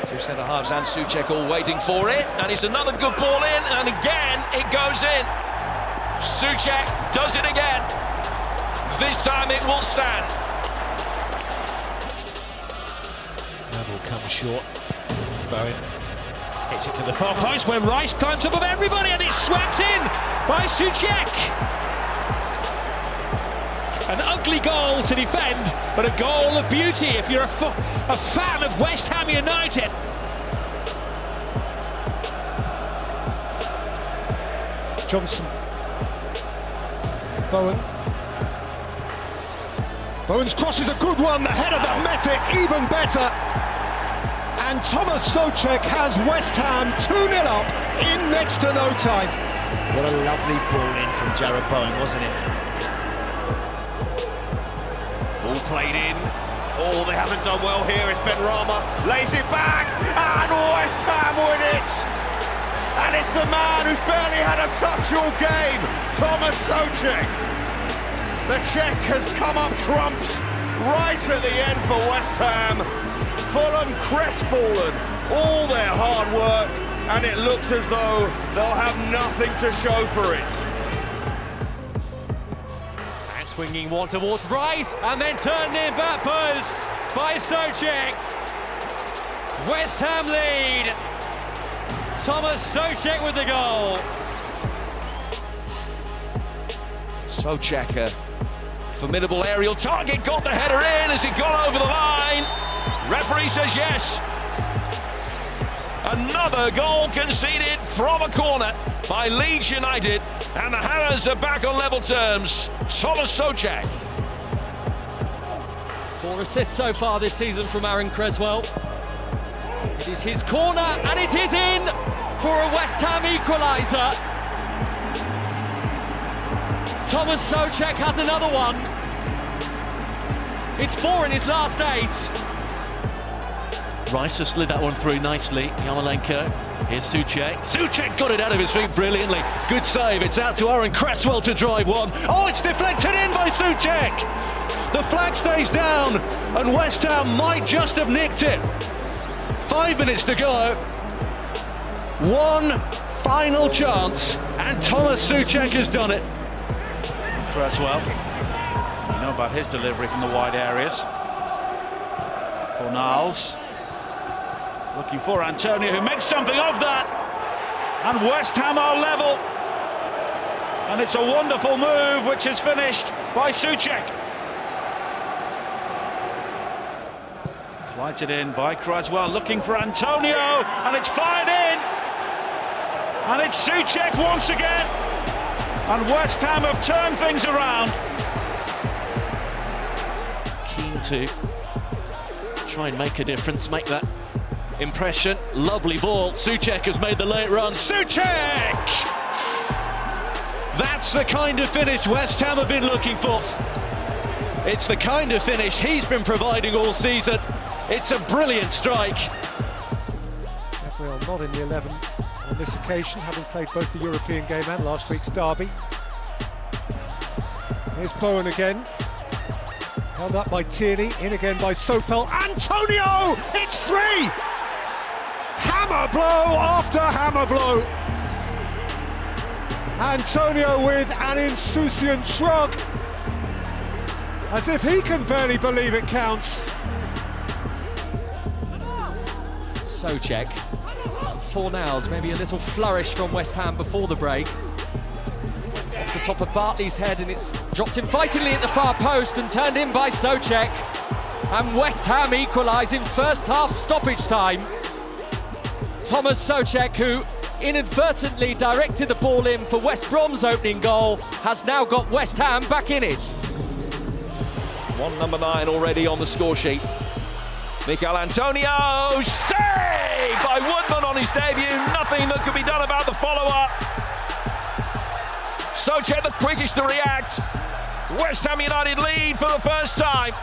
Two centre-halves and Soucek all waiting for it, and it's another good ball in, and again it goes in. Soucek does it again. This time it will stand. Neville comes short. Bowen hits it to the far post where Rice climbs up of everybody and it's swept in by Soucek. An ugly goal to defend, but a goal of beauty if you're a fan of West Ham United. Johnson. Bowen's cross is a good one, the header that met it even better. And Tomas Soucek has West Ham 2-0 up in next to no time. What a lovely ball in from Jarrod Bowen, wasn't it? Ball played in. Oh, they haven't done well here. It's Benrahma, lays it back, and West Ham win it! And it's the man who's barely had a touch all game, Tomas Soucek. The Czech has come up trumps right at the end for West Ham. Fulham crestfallen, all their hard work, and it looks as though they'll have nothing to show for it. And swinging one towards Rice, and then turned in back post by Soucek. West Ham lead. Tomas Soucek with the goal. Soucek, a formidable aerial target, got the header in as it got over the line. Referee says yes. Another goal conceded from a corner by Leeds United, and the Hammers are back on level terms. Tomas Soucek. 4 assists so far this season from Aaron Cresswell. It is his corner, and it is in for a West Ham equaliser. Tomas Soucek has another one. It's 4 in his last 8. Rice has slid that one through nicely. Yarmolenko, here's Soucek. Soucek got it out of his feet brilliantly. Good save. It's out to Aaron Cresswell to drive one. Oh, it's deflected in by Soucek. The flag stays down, and West Ham might just have nicked it. 5 minutes to go. One final chance, and Tomas Soucek has done it. Cresswell, you know about his delivery from the wide areas. Fornals looking for Antonio, who makes something of that, and West Ham are level, and it's a wonderful move which is finished by Soucek. Flighted in by Cresswell, looking for Antonio, and it's fired in, and it's Soucek once again, and West Ham have turned things around. Keen to try and make a difference, make that impression. Lovely ball. Soucek has made the late run. Soucek! That's the kind of finish West Ham have been looking for. It's the kind of finish he's been providing all season. It's a brilliant strike. Gabriel not in the 11 on this occasion, having played both the European game and last week's derby. Here's Bowen again. Held up by Tierney, in again by Sofel. Antonio! It's 3! Hammer blow after hammer blow. Antonio with an insouciant shrug, as if he can barely believe it counts. Soucek. 4 nows, maybe a little flourish from West Ham before the break. Off the top of Bartley's head, and it's dropped invitingly at the far post and turned in by Soucek. And West Ham equalise in first half stoppage time. Tomas Soucek, who inadvertently directed the ball in for West Brom's opening goal, has now got West Ham back in it. Number 9 already on the score sheet. Mikel Antonio, saved by Woodman on his debut. Nothing that could be done about the follow-up. Soucek the quickest to react. West Ham United lead for the first time.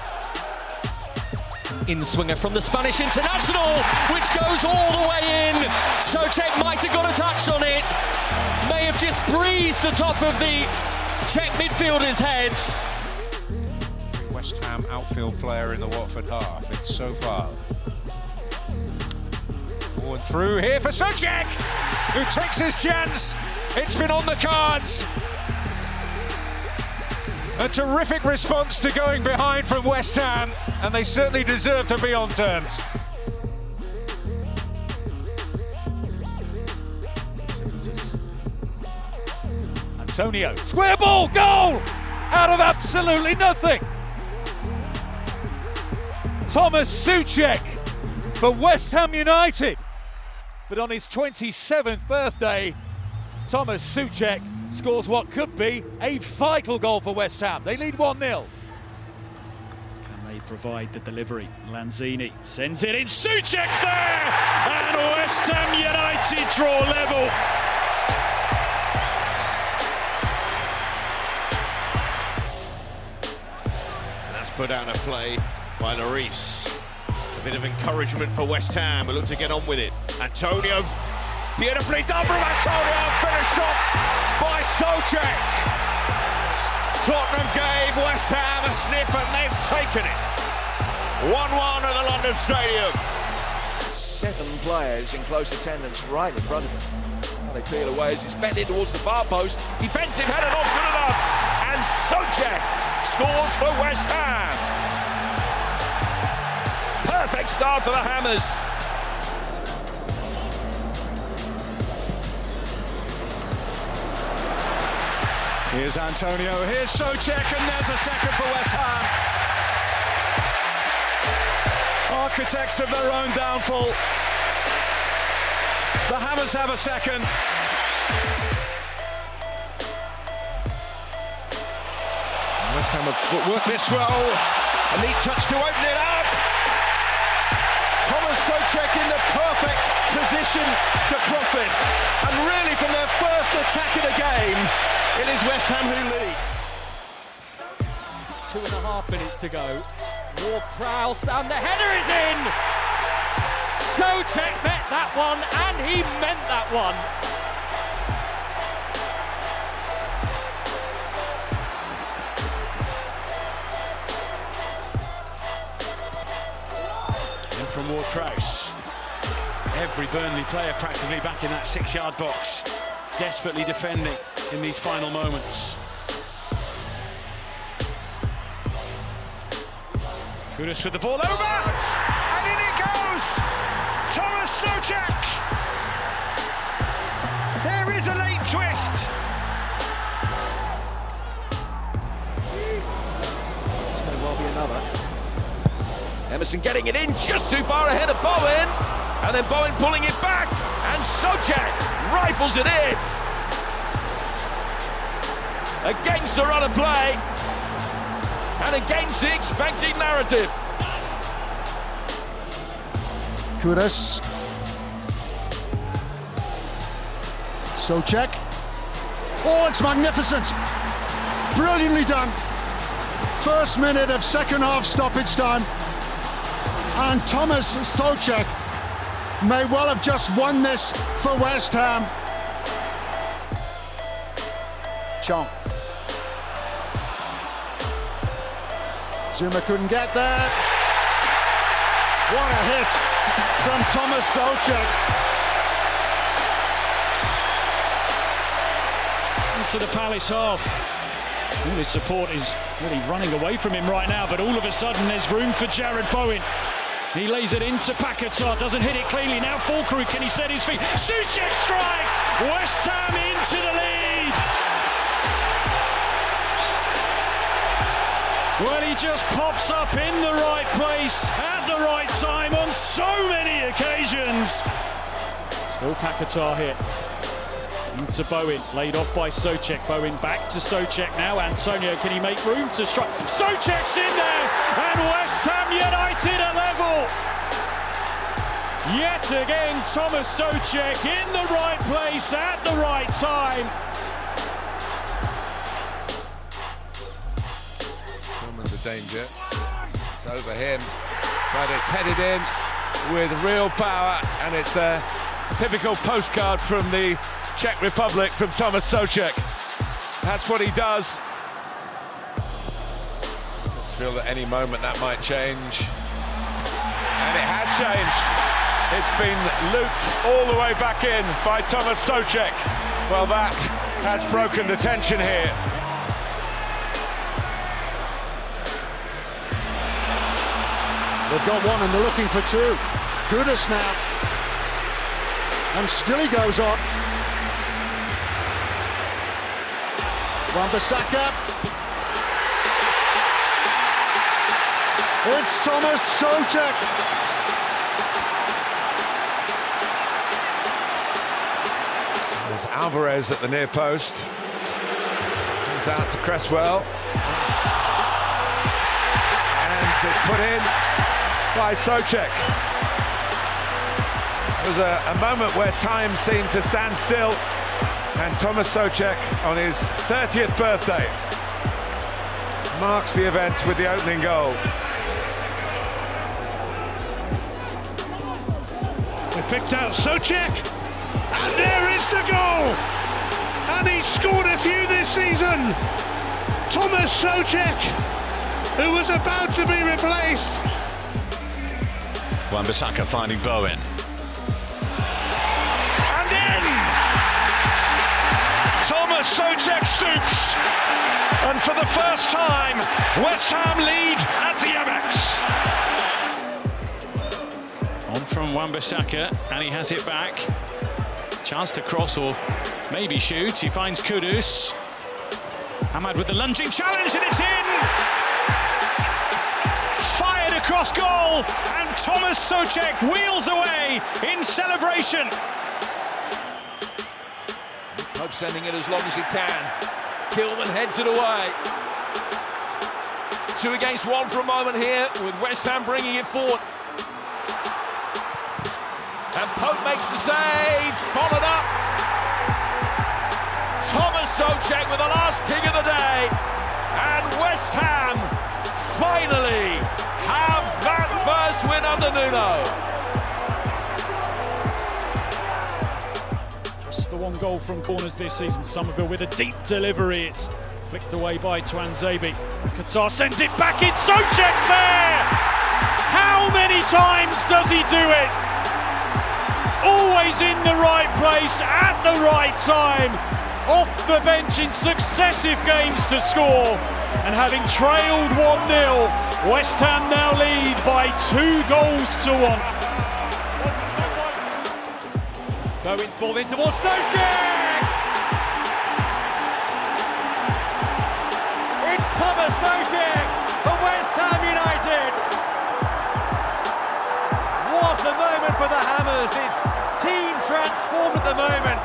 In-swinger from the Spanish international, which goes all the way in. Soucek might have got a touch on it. May have just breezed the top of the Czech midfielder's head. West Ham outfield player in the Watford half. It's so far. One through here for Soucek, who takes his chance. It's been on the cards. A terrific response to going behind from West Ham, and they certainly deserve to be on terms. Antonio, square ball, goal! Out of absolutely nothing. Tomas Soucek for West Ham United. But on his 27th birthday, Tomas Soucek scores what could be a vital goal for West Ham. They lead 1-0. Can they provide the delivery? Lanzini sends it in. Soucek's there! And West Ham United draw level. That's put out a play by Lloris. A bit of encouragement for West Ham, who look to get on with it. Antonio, beautifully done from Antonio, finished off by Soucek. Tottenham gave West Ham a sniff and they've taken it. 1-1 at the London Stadium. 7 players in close attendance right in front of him. And they peel away as it's bent in towards the far post. Defensive header, not good enough. And Soucek scores for West Ham. Perfect start for the Hammers. Here's Antonio, here's Soucek, and there's a second for West Ham. Architects of their own downfall. The Hammers have a second. West Ham have footwork this well. A neat touch to open it up. Tomas Soucek in the perfect position to profit. And really from their first attack of the game, it is West Ham who lead. 2.5 minutes to go. Ward-Prowse, and the header is in! Soucek met that one, and he meant that one. In from Ward-Prowse. Every Burnley player practically back in that 6-yard box, desperately defending in these final moments. Kudus with the ball over, and in it goes! Tomas Soucek! There is a late twist. It's going to well be another. Emerson getting it in just too far ahead of Bowen. And then Bowen pulling it back. And Soucek rifles it in. Against the run of play. And against the expected narrative. Kudus. Soucek. Oh, it's magnificent. Brilliantly done. First minute of second half stoppage time. And Tomas Soucek may well have just won this for West Ham. Chong. Zuma couldn't get there. What a hit from Tomas Soucek. Into the Palace half. All his support is really running away from him right now, but all of a sudden there's room for Jared Bowen. He lays it into Paquetá, doesn't hit it cleanly. Now Fulkrug, can he set his feet? Soucek strike! West Ham into the lead! Well, he just pops up in the right place at the right time on so many occasions. Still Paquetá here. Into Bowen, laid off by Soucek. Bowen back to Soucek now. Antonio, can he make room to strike? Soucek's in there, and West Ham United are level. Yet again, Tomas Soucek in the right place at the right time. Coleman's a danger. It's over him, but it's headed in with real power, and it's a typical postcard from the Czech Republic from Tomas Soucek. That's what he does. Just feel that any moment that might change. And it has changed. It's been looped all the way back in by Tomas Soucek. Well, that has broken the tension here. They've got one and they're looking for two. Kudus now. And still he goes on. Wan-Bissaka. It's Tomas Soucek. There's Alvarez at the near post. Comes out to Cresswell. And it's put in by Soucek. There was a moment where time seemed to stand still, and Tomas Soucek, on his 30th birthday, marks the event with the opening goal. They picked out Soucek, and there is the goal! And he's scored a few this season! Tomas Soucek, who was about to be replaced. Wan-Bissaka finding Bowen. And in! Tomas Soucek stoops, and for the first time, West Ham lead at the Amex. On from Wan-Bissaka, and he has it back. Chance to cross or maybe shoot. He finds Kudus. Hamad with the lunging challenge, and it's in! Fired across goal, and Tomas Soucek wheels away in celebration. Pope sending it as long as he can. Kilman heads it away. 2 against 1 for a moment here, with West Ham bringing it forward. And Pope makes the save, followed up. Tomas Soucek with the last kick of the day. And West Ham finally have that first win under Nuno. Just the one goal from corners this season. Somerville with a deep delivery. It's flicked away by Tuanzebe. Qatar sends it back in. Soucek's there! How many times does he do it? Always in the right place at the right time. Off the bench in successive games to score. And having trailed 1-0, West Ham now lead by 2 goals to 1. Bowen's ball in towards Soucek! It's Tomas Soucek for West Ham United! What a moment for the Hammers! It's team transformed at the moment.